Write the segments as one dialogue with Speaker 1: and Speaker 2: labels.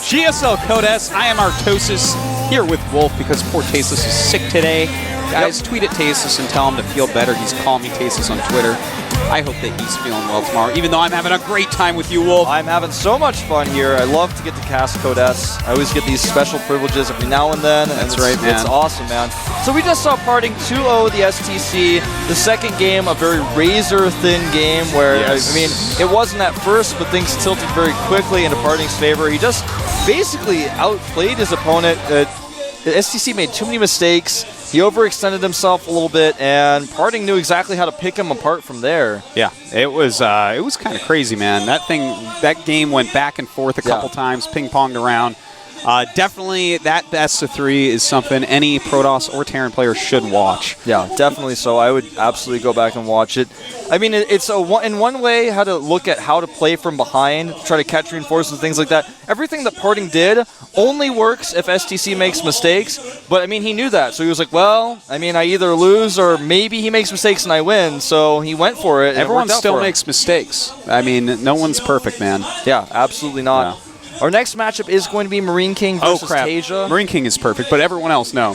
Speaker 1: GSL Code S. I am Artosis here with Wolf because poor Taesis is sick today. Guys, tweet at Taesis and tell him to feel better. He's calling me Taesis on Twitter. I hope that he's feeling well tomorrow, even though I'm having a great time with you, Wolf.
Speaker 2: I'm having so much fun here. I love to get to cast Code S. I always get these special privileges every now and then. And
Speaker 1: That's right, man.
Speaker 2: It's awesome, man. So we just saw parting 2-0 the STC. The second game, a very razor-thin game where,
Speaker 1: yes.
Speaker 2: I mean, it wasn't at first, but things tilted very quickly into Parting's favor. He just basically outplayed his opponent. The STC made too many mistakes. He overextended himself a little bit, and Parting knew exactly how to pick him apart from there.
Speaker 1: Yeah, it was kind of crazy, man. That game went back and forth a couple times, ping-ponged around. Definitely, that best of 3 is something any Protoss or Terran player should watch.
Speaker 2: Yeah, definitely so. I would absolutely go back and watch it. I mean, it's in one way how to look at how to play from behind, try to catch reinforcements, things like that. Everything that Parting did only works if STC makes mistakes, but I mean, he knew that. So he was like, well, I mean, I either lose or maybe he makes mistakes and I win. So he went for it.
Speaker 1: Everyone still makes mistakes. I mean, no one's perfect, man.
Speaker 2: Yeah, absolutely not.
Speaker 1: Yeah.
Speaker 2: Our next matchup is going to be MarineKing versus TaeJa.
Speaker 1: MarineKing is perfect, but everyone else, no.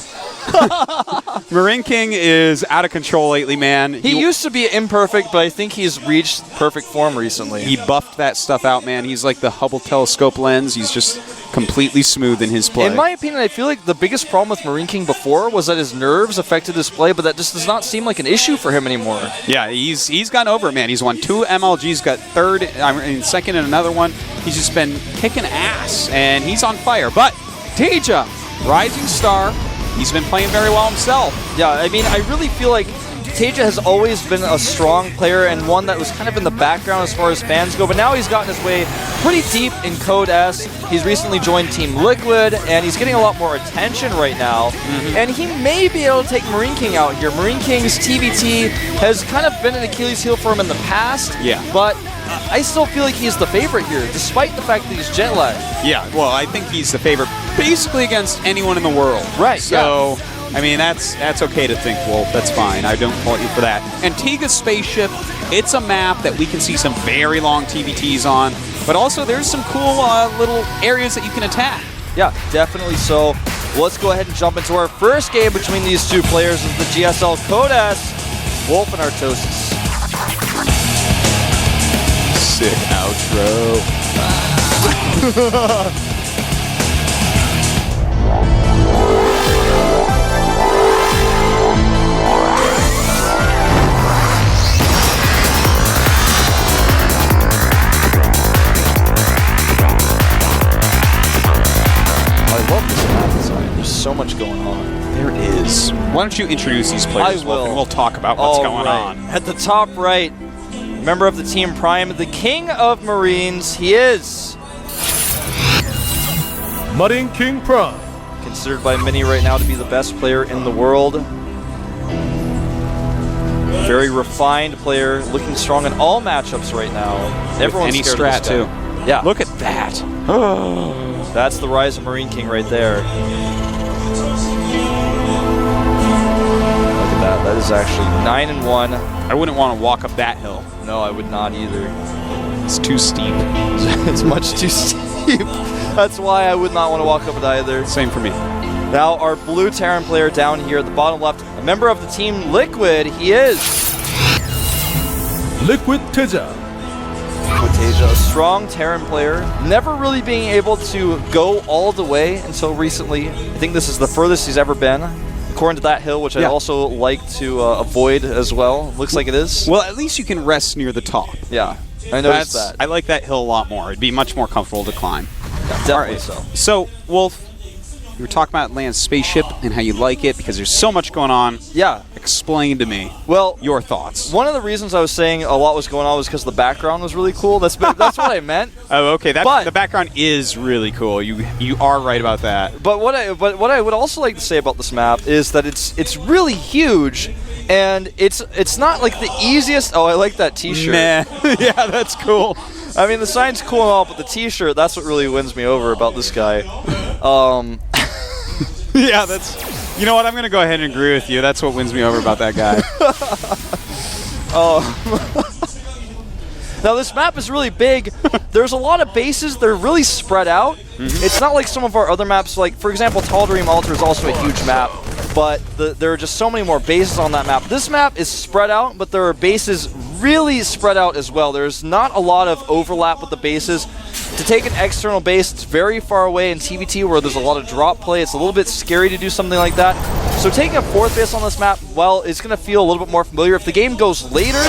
Speaker 1: MarineKing is out of control lately, man.
Speaker 2: He used to be imperfect, but I think he's reached perfect form recently.
Speaker 1: He buffed that stuff out, man. He's like the Hubble telescope lens. He's just completely smooth in his play.
Speaker 2: In my opinion, I feel like the biggest problem with MarineKing before was that his nerves affected his play, but that just does not seem like an issue for him anymore.
Speaker 1: Yeah, he's gotten over it, man. He's won 2 MLGs, got second in another one. He's just been kicking ass, and he's on fire. But TaeJa, rising star, he's been playing very well himself.
Speaker 2: Yeah, I mean, I really feel like TaeJa has always been a strong player and one that was kind of in the background as far as fans go, but now he's gotten his way pretty deep in Code S. He's recently joined Team Liquid, and he's getting a lot more attention right now, and he may be able to take MarineKing out here. MarineKing's TVT has kind of been an Achilles heel for him in the past, but I still feel like he's the favorite here, despite the fact that he's jet lagged.
Speaker 1: Yeah, well, I think he's the favorite basically against anyone in the world.
Speaker 2: Right,
Speaker 1: so, I mean, that's okay to think, Wolf. That's fine. I don't fault you for that. Antigua's spaceship, it's a map that we can see some very long TVTs on, but also there's some cool little areas that you can attack.
Speaker 2: Yeah, definitely so. Let's go ahead and jump into our first game between these two players of the GSL Code S, Wolf and Artosis.
Speaker 1: Sick outro.
Speaker 2: I love this map design. There's so much going on.
Speaker 1: There is. Why don't you introduce these players,
Speaker 2: I will.
Speaker 1: And we'll talk about what's going on.
Speaker 2: At the top right, member of the Team Prime, the King of Marines, he is
Speaker 3: MarineKing Prime.
Speaker 2: Considered by many right now to be the best player in the world. Very refined player, looking strong in all matchups right now. Everyone's
Speaker 1: any
Speaker 2: scared
Speaker 1: strat
Speaker 2: of this guy.
Speaker 1: too.
Speaker 2: Yeah.
Speaker 1: Look at that.
Speaker 2: That's the rise of MarineKing right there. Look at that. That is actually 9-1.
Speaker 1: I wouldn't want to walk up that hill.
Speaker 2: No, I would not either.
Speaker 1: It's too steep.
Speaker 2: It's much too steep. That's why I would not want to walk up it either.
Speaker 1: Same for me.
Speaker 2: Now our blue Terran player down here at the bottom left, a member of the Team Liquid, he is
Speaker 3: Liquid TaeJa.
Speaker 2: TaeJa, a strong Terran player, never really being able to go all the way until recently. I think this is the furthest he's ever been, according to that hill, which I also like to avoid as well. Looks like it is.
Speaker 1: Well, at least you can rest near the top.
Speaker 2: Yeah, I noticed that.
Speaker 1: I like that hill a lot more. It'd be much more comfortable to climb.
Speaker 2: Yeah, definitely so.
Speaker 1: So, Wolf, you were talking about Land's spaceship and how you like it because there's so much going on.
Speaker 2: Yeah.
Speaker 1: Explain to me your thoughts.
Speaker 2: One of the reasons I was saying a lot was going on was because the background was really cool. That's what I meant.
Speaker 1: Oh, okay. The background is really cool. You are right about that.
Speaker 2: But what I would also like to say about this map is that it's really huge, and it's not like the easiest. Oh, I like that T-shirt.
Speaker 1: Nah. Yeah, that's cool.
Speaker 2: I mean, the sign's cool and all, but the T-shirt, that's what really wins me over about this guy.
Speaker 1: Yeah, that's... You know what? I'm going to go ahead and agree with you. That's what wins me over about that guy.
Speaker 2: Now, this map is really big. There's a lot of bases. They're really spread out. It's not like some of our other maps. Like, for example, Tal'Darim Altar is also a huge map, but there are just so many more bases on that map. This map is spread out, but there are bases really spread out as well. There's not a lot of overlap with the bases. To take an external base, it's very far away in TVT where there's a lot of drop play. It's a little bit scary to do something like that. So taking a 4th base on this map, well, it's going to feel a little bit more familiar. If the game goes later,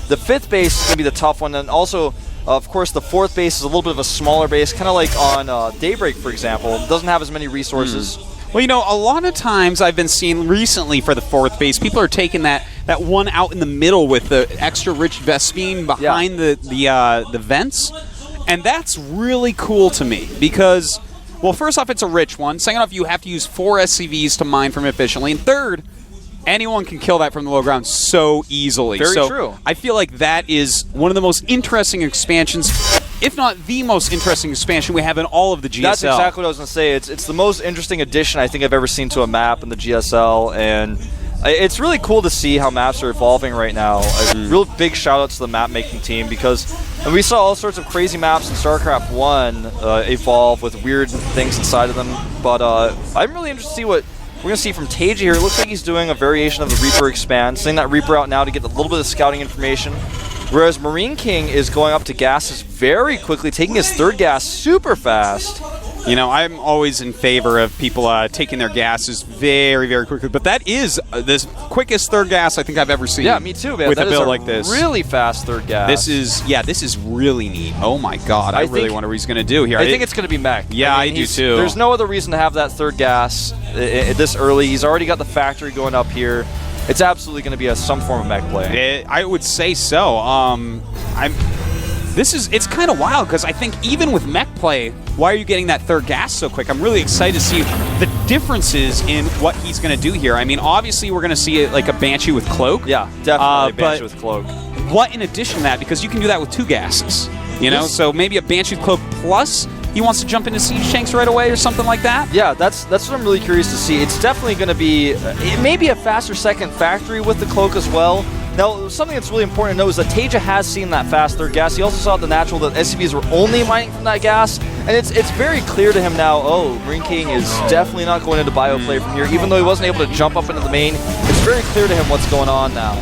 Speaker 2: the 5th base is going to be the tough one. And also, of course, the 4th base is a little bit of a smaller base, kind of like on Daybreak, for example. It doesn't have as many resources.
Speaker 1: Well, you know, a lot of times I've been seeing recently for the 4th base, people are taking that one out in the middle with the extra rich Vespene behind the vents. And that's really cool to me because, well, first off, it's a rich one. Second off, you have to use 4 SCVs to mine from efficiently. And third, anyone can kill that from the low ground so easily.
Speaker 2: Very true.
Speaker 1: I feel like that is one of the most interesting expansions, if not the most interesting expansion we have in all of the GSL.
Speaker 2: That's exactly what I was going to say. It's the most interesting addition I think I've ever seen to a map in the GSL, and it's really cool to see how maps are evolving right now. A real big shout out to the map making team because we saw all sorts of crazy maps in StarCraft 1 evolve with weird things inside of them. But I'm really interested to see what we're going to see from TaeJa here. It looks like he's doing a variation of the Reaper expand, sending that Reaper out now to get a little bit of scouting information. Whereas MarineKing is going up to gases very quickly, taking his 3rd gas super fast.
Speaker 1: You know, I'm always in favor of people taking their gases very, very quickly. But that is the quickest 3rd gas I think I've ever seen.
Speaker 2: Yeah, me too, man.
Speaker 1: With
Speaker 2: that
Speaker 1: a build like this.
Speaker 2: Really fast 3rd gas.
Speaker 1: This is really neat. Oh my God, I really wonder what he's going to do here.
Speaker 2: I think it's going to be mech.
Speaker 1: Yeah, I do too.
Speaker 2: There's no other reason to have that 3rd gas this early. He's already got the factory going up here. It's absolutely going to be some form of mech play.
Speaker 1: I would say so. It's kind of wild because I think even with mech play, why are you getting that 3rd gas so quick? I'm really excited to see the differences in what he's going to do here. I mean, obviously we're going to see like a Banshee with Cloak.
Speaker 2: Yeah, definitely a Banshee with Cloak.
Speaker 1: What in addition to that? Because you can do that with 2 gases. You know, so maybe a Banshee with Cloak plus he wants to jump into siege tanks right away or something like that?
Speaker 2: Yeah, that's what I'm really curious to see. It's definitely going to be, it may be a faster second factory with the Cloak as well. Now, something that's really important to know is that TaeJa has seen that fast 3rd gas. He also saw at the natural that SCVs were only mining from that gas, and it's very clear to him now, oh, MarineKing is definitely not going into bioplay from here, even though he wasn't able to jump up into the main. It's very clear to him what's going on now.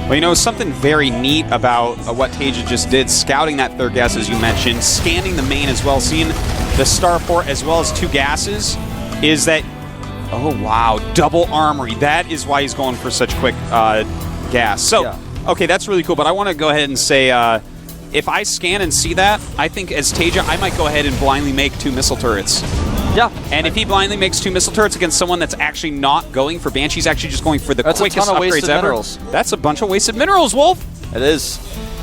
Speaker 1: Well, you know, something very neat about what TaeJa just did, scouting that 3rd gas, as you mentioned, scanning the main as well, seeing the starport as well as 2 gases, is that, oh, wow, double armory. That is why he's going for such quick gas. So, okay, that's really cool, but I want to go ahead and say, if I scan and see that, I think as TaeJa, I might go ahead and blindly make 2 missile turrets.
Speaker 2: Yeah.
Speaker 1: And if he blindly makes 2 missile turrets against someone that's actually not going for Banshee's, actually just going for the quickest
Speaker 2: a ton of
Speaker 1: upgrades
Speaker 2: wasted
Speaker 1: ever.
Speaker 2: Minerals.
Speaker 1: That's a bunch of wasted minerals, Wolf.
Speaker 2: It is.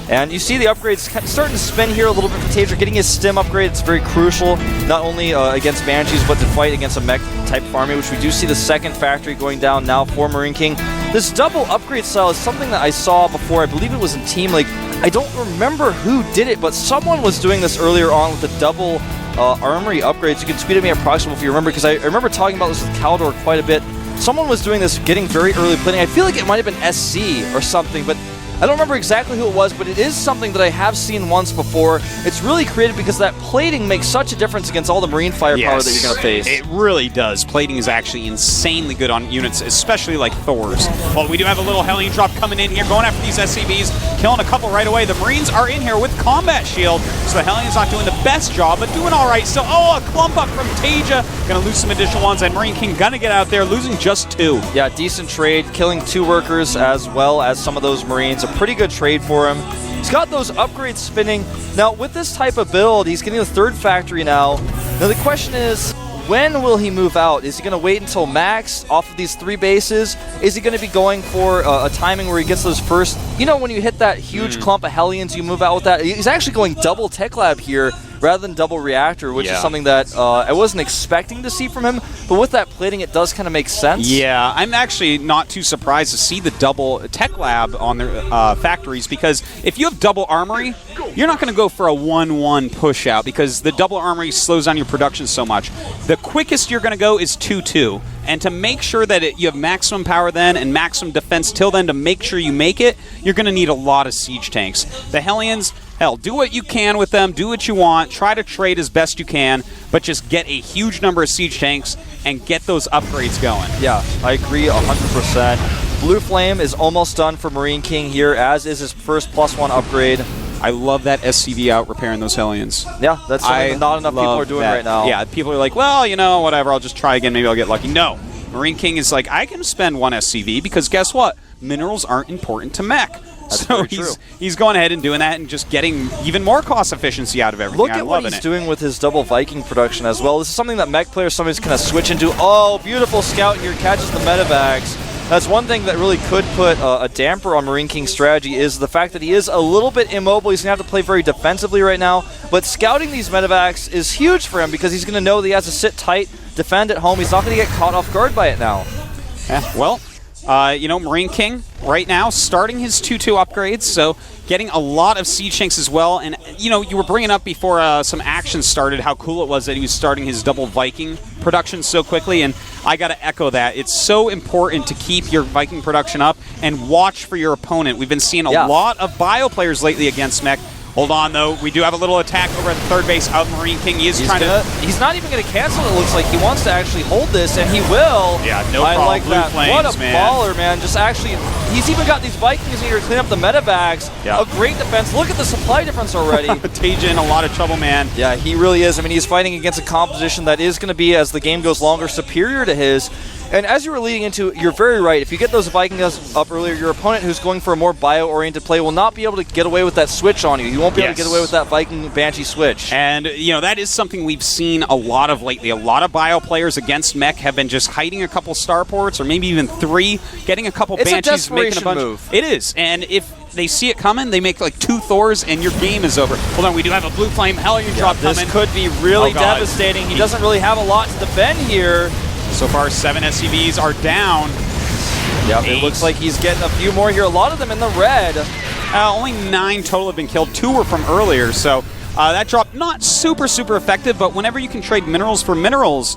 Speaker 2: And you see the upgrades starting to spin here a little bit for TaeJa. Getting his stim upgrade, it's very crucial, not only against Banshees, but to fight against a mech type of army, which we do see the 2nd factory going down now for MarineKing. This double upgrade style is something that I saw before. I believe it was in Team League. I don't remember who did it, but someone was doing this earlier on with the double armory upgrades. You can tweet at me at Proximal if you remember, because I remember talking about this with Caldor quite a bit. Someone was doing this, getting very early plating. I feel like it might have been SC or something, but I don't remember exactly who it was, but it is something that I have seen once before. It's really creative because that plating makes such a difference against all the Marine firepower that you're going to face.
Speaker 1: It really does. Plating is actually insanely good on units, especially like Thor's. Well, we do have a little Hellion drop coming in here, going after these SCVs, killing a couple right away. The Marines are in here with Combat Shield, so the Hellion's not doing the best job, but doing all right. So, a clump up from TaeJa. Going to lose some additional ones, and MarineKing going to get out there, losing just 2.
Speaker 2: Yeah, decent trade, killing 2 workers as well as some of those Marines. A pretty good trade for him. He's got those upgrades spinning. Now, with this type of build, he's getting the 3rd factory now. Now, the question is, when will he move out? Is he going to wait until max off of these 3 bases? Is he going to be going for a timing where he gets those first... You know, when you hit that huge clump of Hellions, you move out with that. He's actually going double Tech Lab here rather than double reactor, which is something that I wasn't expecting to see from him. But with that plating, it does kind of make sense.
Speaker 1: Yeah, I'm actually not too surprised to see the double Tech Lab on their factories, because if you have double armory, you're not going to go for a 1-1 push out, because the double armory slows down your production so much. The quickest you're going to go is 2-2. And to make sure that you have maximum power then and maximum defense till then, to make sure you make it, you're going to need a lot of siege tanks. The Hellions hell, do what you can with them, do what you want, try to trade as best you can, but just get a huge number of siege tanks and get those upgrades going.
Speaker 2: Yeah, I agree 100%. Blue Flame is almost done for MarineKing here, as is his first +1 upgrade.
Speaker 1: I love that SCV out repairing those Hellions.
Speaker 2: Yeah, that's something that not enough people are doing right now.
Speaker 1: Yeah, people are like, well, you know, whatever, I'll just try again, maybe I'll get lucky. No, MarineKing is like, I can spend 1 SCV because guess what? Minerals aren't important to mech.
Speaker 2: That's
Speaker 1: so
Speaker 2: very true.
Speaker 1: he's going ahead and doing that and just getting even more cost efficiency out of everything.
Speaker 2: Look at what he's doing with his double Viking production as well. This is something that mech players somebody's kind of switch into. Oh, beautiful scout here, catches the medevacs. That's one thing that really could put a damper on MarineKing's strategy is the fact that he is a little bit immobile. He's going to have to play very defensively right now. But scouting these medevacs is huge for him because he's going to know that he has to sit tight, defend at home. He's not going to get caught off guard by it now.
Speaker 1: Yeah, well, you know, MarineKing right now starting his 2-2 upgrades, so getting a lot of siege tanks as well. And, you know, you were bringing up before some action started how cool it was that he was starting his double Viking production so quickly, and I got to echo that. It's so important to keep your Viking production up and watch for your opponent. We've been seeing a lot of bio players lately against mech. Hold on, though. We do have a little attack over at the third base of MarineKing. He is trying to...
Speaker 2: He's not even going to cancel it, looks like. He wants to actually hold this, and he will.
Speaker 1: Yeah, no problem.
Speaker 2: I like
Speaker 1: Blue
Speaker 2: that.
Speaker 1: Flames,
Speaker 2: what a
Speaker 1: man.
Speaker 2: baller, man. Just actually... He's even got these Vikings in here to clean up the medevacs.
Speaker 1: Yeah.
Speaker 2: A great defense. Look at the supply difference already.
Speaker 1: TaeJa in a lot of trouble, man.
Speaker 2: Yeah, he really is. I mean, he's fighting against a composition that is going to be, as the game goes longer, superior to his. And as you were leading into, you're very right. If you get those Vikings up earlier, your opponent who's going for a more bio-oriented play will not be able to get away with that switch on you. You won't be able to get away with that Viking Banshee switch.
Speaker 1: And, you know, that is something we've seen a lot of lately. A lot of bio players against mech have been just hiding a couple starports, or maybe even 3, getting a couple Banshees, making a bunch.
Speaker 2: Move.
Speaker 1: It is. And if they see it coming, they make like 2 Thors, and your game is over. Hold on, we do have a Blue Flame Hellion drop coming.
Speaker 2: This could be really devastating. He doesn't really have a lot to defend here.
Speaker 1: So far, 7 SCVs are down.
Speaker 2: Yep, it looks like he's getting a few more here. A lot of them in the red.
Speaker 1: Only 9 total have been killed. 2 were from earlier, so that drop not super effective, but whenever you can trade minerals for minerals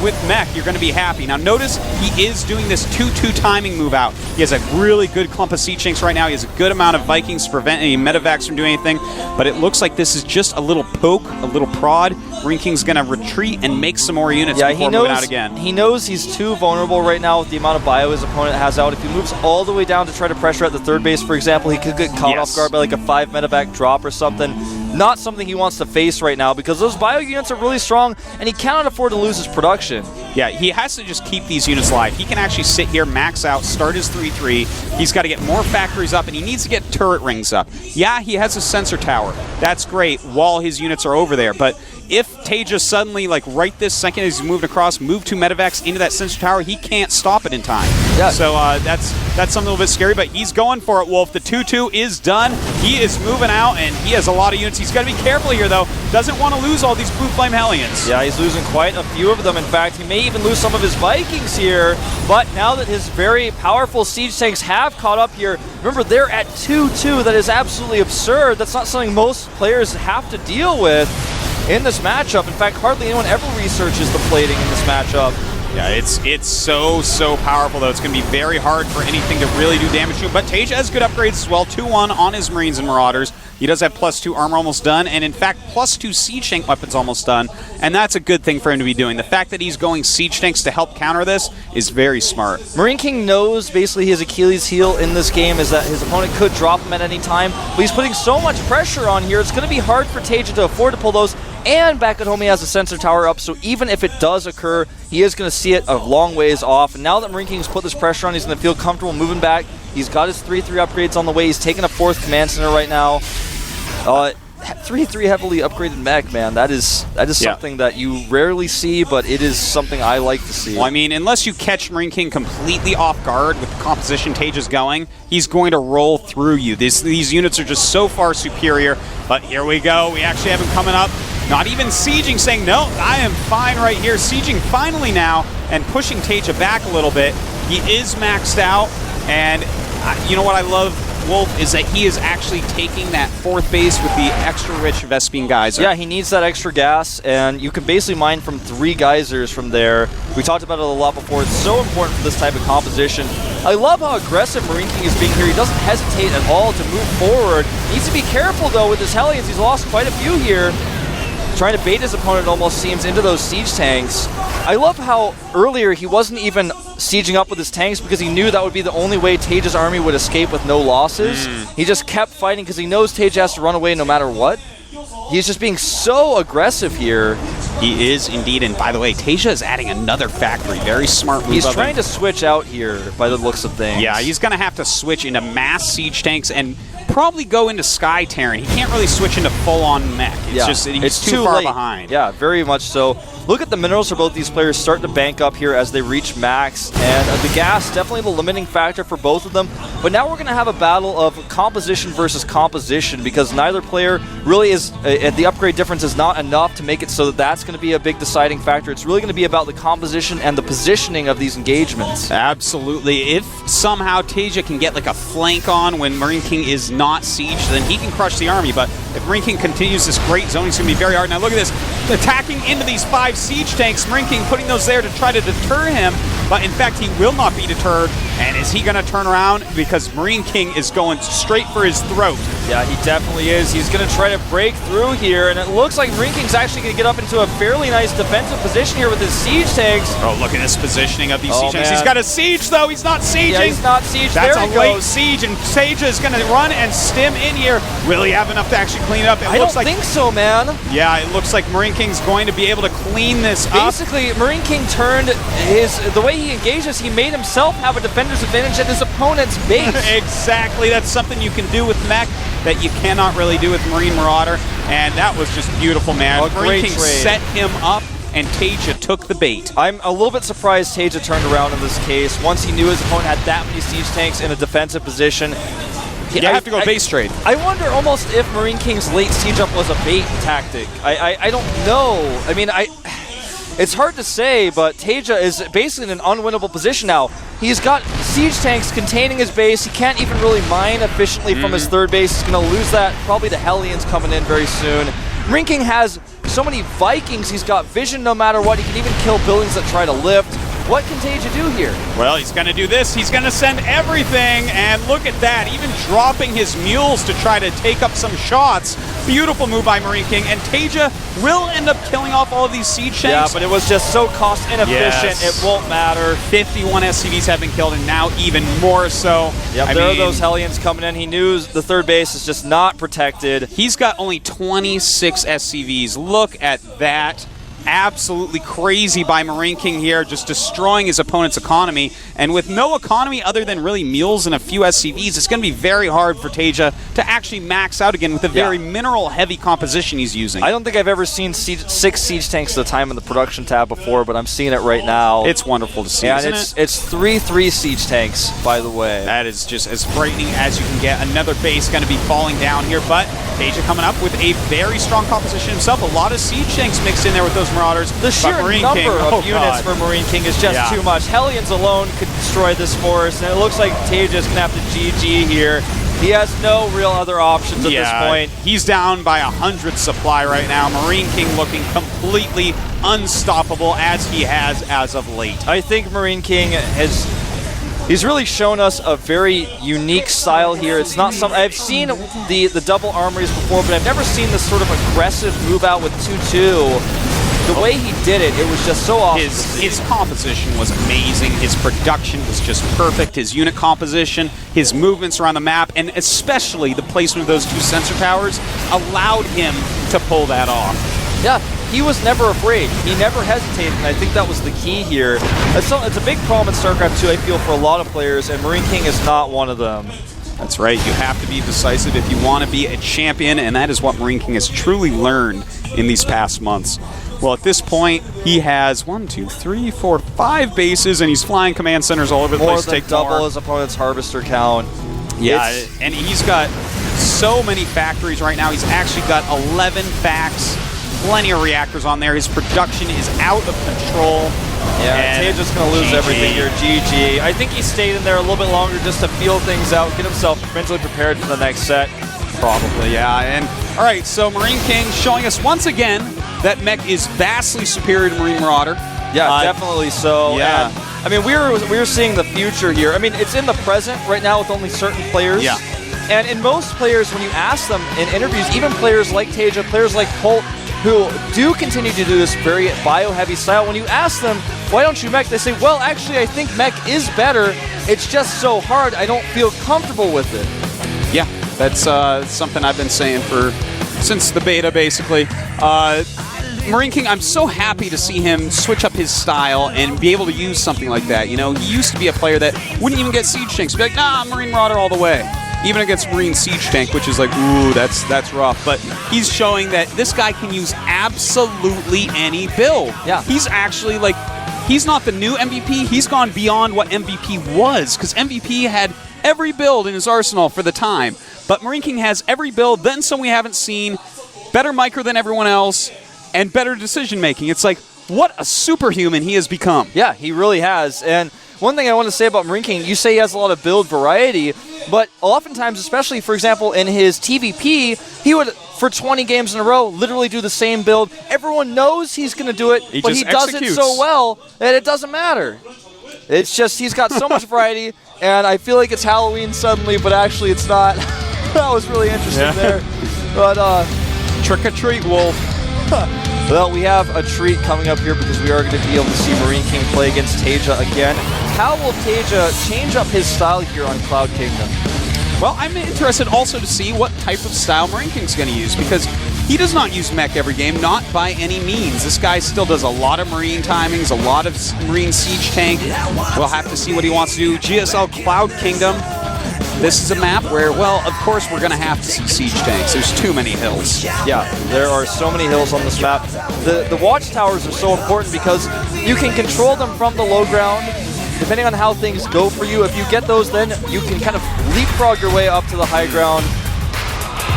Speaker 1: with mech, you're going to be happy. Now notice he is doing this 2-2 timing move out. He has a really good clump of siege tanks right now. He has a good amount of Vikings to prevent any medevacs from doing anything, but it looks like this is just a little poke, a little prod. MarineKing's going to retreat and make some more units before moving out again.
Speaker 2: He knows he's too vulnerable right now with the amount of bio his opponent has out. If he moves all the way down to try to pressure at the third base, for example, he could get caught off guard by like a 5 medevac drop or something. Not something he wants to face right now because those bio units are really strong and he cannot afford to lose his production.
Speaker 1: Yeah, he has to just keep these units alive. He can actually sit here, max out, start his 3-3. He's got to get more factories up, and he needs to get turret rings up. Yeah, he has a sensor tower. That's great while his units are over there, but if TaeJa suddenly, like right this second as he's moving across, move 2 medevacs into that sensor tower, he can't stop it in time.
Speaker 2: Yeah.
Speaker 1: So that's something a little bit scary, but he's going for it, Wolf. The 2-2 is done. He is moving out, and he has a lot of units. He's got to be careful here, though. Doesn't want to lose all these Blue Flame Hellions.
Speaker 2: Yeah, he's losing quite a few of them. In fact, he may even lose some of his Vikings here. But now that his very powerful siege tanks have caught up here, remember, they're at 2-2. That is absolutely absurd. That's not something most players have to deal with in this matchup. In fact, hardly anyone ever researches the plating in this matchup.
Speaker 1: Yeah, it's so powerful, though. It's going to be very hard for anything to really do damage to him. But TaeJa has good upgrades as well. 2-1 on his Marines and Marauders. He does have +2 armor almost done, and in fact, +2 siege tank weapons almost done. And that's a good thing for him to be doing. The fact that he's going siege tanks to help counter this is very smart.
Speaker 2: MarineKing knows basically his Achilles heel in this game is that his opponent could drop him at any time, but he's putting so much pressure on here, it's going to be hard for TaeJa to afford to pull those. And back at home, he has a sensor tower up, so even if it does occur, he is going to see it a long ways off. And now that MarineKing's put this pressure on, he's going to feel comfortable moving back. He's got his 3-3 upgrades on the way. He's taking a 4th command center right now. 3-3 heavily upgraded mech, man. That is something that you rarely see, but it is something I like to see.
Speaker 1: Well, I mean, unless you catch MarineKing completely off guard with the composition TaeJa's going, he's going to roll through you. These units are just so far superior. But here we go. We actually have him coming up. Not even sieging, saying, no, I am fine right here. Sieging finally now and pushing TaeJa back a little bit. He is maxed out, and you know what I love, Wolf, is that he is actually taking that 4th base with the extra rich Vespene Geyser.
Speaker 2: Yeah, he needs that extra gas, and you can basically mine from 3 geysers from there. We talked about it a lot before. It's so important for this type of composition. I love how aggressive MarineKing is being here. He doesn't hesitate at all to move forward. Needs to be careful, though, with his Hellions. He's lost quite a few here. Trying to bait his opponent, almost seems, into those siege tanks. I love how earlier he wasn't even sieging up with his tanks because he knew that would be the only way TaeJa's army would escape with no losses. He just kept fighting because he knows TaeJa has to run away no matter what. He's just being so aggressive here.
Speaker 1: He is indeed, and by the way, TaeJa is adding another factory. Very smart move.
Speaker 2: He's trying to switch out here by the looks of things.
Speaker 1: Yeah, he's going to have to switch into mass siege tanks and probably go into Sky Terran. He can't really switch into full-on mech. It's just he's too far behind.
Speaker 2: Yeah, very much so. Look at the minerals for both these players starting to bank up here as they reach max, and the gas definitely the limiting factor for both of them. But now we're going to have a battle of composition versus composition because neither player really is. The upgrade difference is not enough to make it so that that's going to be a big deciding factor. It's really going to be about the composition and the positioning of these engagements.
Speaker 1: Absolutely. If somehow TaeJa can get like a flank on when MarineKing is not sieged, then he can crush the army. But if MarineKing continues this great zone, it's going to be very hard. Now look at this. Attacking into these 5 siege tanks. MarineKing putting those there to try to deter him. But in fact, he will not be deterred. And is he going to turn around? Because MarineKing is going straight for his throat.
Speaker 2: Yeah, he definitely is. He's going to try to break through here. And it looks like MarineKing's actually going to get up into a fairly nice defensive position here with his siege tanks.
Speaker 1: Oh, look at this positioning of these siege tanks. He's got a siege, though. He's not sieging.
Speaker 2: Yeah, he's not sieged.
Speaker 1: That's
Speaker 2: there
Speaker 1: a late siege, and TaeJa is going to run and stim in here. Will he have enough to actually clean it up?
Speaker 2: I don't think so, man.
Speaker 1: Yeah, it looks like MarineKing's going to be able to clean this up.
Speaker 2: Basically, MarineKing turned the way he engages, he made himself have a defender's advantage at his opponent's base.
Speaker 1: Exactly. That's something you can do with mech that you cannot really do with Marine Marauder, and that was just beautiful, man. MarineKing set him up, and TaeJa took the bait.
Speaker 2: I'm a little bit surprised TaeJa turned around in this case. Once he knew his opponent had that many siege tanks in a defensive position,
Speaker 1: you have to go base trade.
Speaker 2: I wonder almost if MarineKing's late siege up was a bait tactic. I don't know. I mean, it's hard to say, but TaeJa is basically in an unwinnable position now. He's got siege tanks containing his base. He can't even really mine efficiently from his third base. He's going to lose that. Probably the Hellions coming in very soon. MarineKing has so many Vikings. He's got vision no matter what. He can even kill buildings that try to lift. What can TaeJa do here?
Speaker 1: Well, he's going to do this. He's going to send everything, and look at that. Even dropping his mules to try to take up some shots. Beautiful move by MarineKing, and TaeJa will end up killing off all of these siege tanks.
Speaker 2: Yeah, but it was just so cost inefficient, it won't matter.
Speaker 1: 51 SCVs have been killed, and now even more so.
Speaker 2: Yep, there are those Hellions coming in. He knew the third base is just not protected.
Speaker 1: He's got only 26 SCVs. Look at that. Absolutely crazy by MarineKing here, just destroying his opponent's economy. And with no economy other than really mules and a few SCVs, it's going to be very hard for TaeJa to actually max out again with a very mineral-heavy composition he's using.
Speaker 2: I don't think I've ever seen 6 siege tanks at a time in the production tab before, but I'm seeing it right now.
Speaker 1: It's wonderful to see,
Speaker 2: and
Speaker 1: isn't
Speaker 2: it's 3 siege tanks, by the way.
Speaker 1: That is just as frightening as you can get. Another base going to be falling down here, but TaeJa coming up with a very strong composition himself. A lot of siege tanks mixed in there with those Marauders.
Speaker 2: The sheer number of units for MarineKing is just too much. Hellions alone could destroy this force, and it looks like TaeJa's going to have to GG here. He has no real other options at this point.
Speaker 1: He's down by 100 supply right now. MarineKing looking completely unstoppable as he has as of late.
Speaker 2: I think MarineKing he's really shown us a very unique style here. It's not some I've seen the double armories before, but I've never seen this sort of aggressive move out with 2-2. The way he did it, it was just so awesome.
Speaker 1: His composition was amazing. His production was just perfect. His unit composition, his movements around the map, and especially the placement of those 2 sensor towers allowed him to pull that off.
Speaker 2: Yeah, he was never afraid. He never hesitated, and I think that was the key here. It's a big problem in StarCraft II, I feel, for a lot of players, and MarineKing is not one of them.
Speaker 1: That's right. You have to be decisive if you want to be a champion, and that is what MarineKing has truly learned in these past months. Well, at this point, he has 1, 2, 3, 4, 5 bases, and he's flying command centers all over the place to take
Speaker 2: more than double his opponent's harvester count.
Speaker 1: Yeah, and he's got so many factories right now. He's actually got 11 facts, plenty of reactors on there. His production is out of control.
Speaker 2: Yeah, TaeJa's going to lose everything here. GG. I think he stayed in there a little bit longer just to feel things out, get himself mentally prepared for the next set.
Speaker 1: Probably, yeah. And all right, so MarineKing showing us once again that mech is vastly superior to Marine Marauder.
Speaker 2: Yeah, definitely so.
Speaker 1: Yeah.
Speaker 2: I mean, we're seeing the future here. I mean, it's in the present right now with only certain players.
Speaker 1: Yeah.
Speaker 2: And in most players, when you ask them in interviews, even players like TaeJa, players like Colt, who do continue to do this very bio-heavy style, when you ask them, why don't you mech? They say, well, actually, I think mech is better. It's just so hard. I don't feel comfortable with it.
Speaker 1: Yeah, that's something I've been saying since the beta, basically. MarineKing, I'm so happy to see him switch up his style and be able to use something like that. You know, he used to be a player that wouldn't even get siege tanks. Be like, nah, Marine Marauder all the way. Even against Marine Siege Tank, which is like, ooh, that's rough. But he's showing that this guy can use absolutely any build.
Speaker 2: Yeah.
Speaker 1: He's actually like, he's not the new MVP. He's gone beyond what MVP was, because MVP had every build in his arsenal for the time. But MarineKing has every build, then some we haven't seen, better micro than everyone else, and better decision making. It's like, what a superhuman he has become.
Speaker 2: Yeah, he really has. And one thing I want to say about MarineKing, you say he has a lot of build variety, but oftentimes, especially, for example, in his TVP, he would, for 20 games in a row, literally do the same build. Everyone knows he's going to do it, but he does it so well that it doesn't matter. It's just he's got so much variety, and I feel like it's Halloween suddenly, but actually it's not. That was really interesting there. But
Speaker 1: Trick or treat, Wolf.
Speaker 2: Well, we have a treat coming up here because we are going to be able to see MarineKing play against TaeJa again. How will TaeJa change up his style here on Cloud Kingdom?
Speaker 1: Well, I'm interested also to see what type of style MarineKing's going to use, because he does not use mech every game, not by any means. This guy still does a lot of Marine timings, a lot of Marine Siege Tank. We'll have to see what he wants to do. GSL Cloud Kingdom. This is a map where, well, of course we're going to have to see siege tanks. There's too many hills.
Speaker 2: Yeah, there are so many hills on this map. The watchtowers are so important because you can control them from the low ground. Depending on how things go for you, if you get those, then you can kind of leapfrog your way up to the high ground.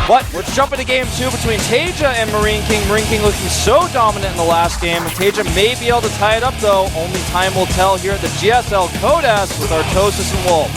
Speaker 2: But let's jump into game 2 between TaeJa and MarineKing. MarineKing looking so dominant in the last game. TaeJa may be able to tie it up, though. Only time will tell here at the GSL Codas with our Tosis and Wolf.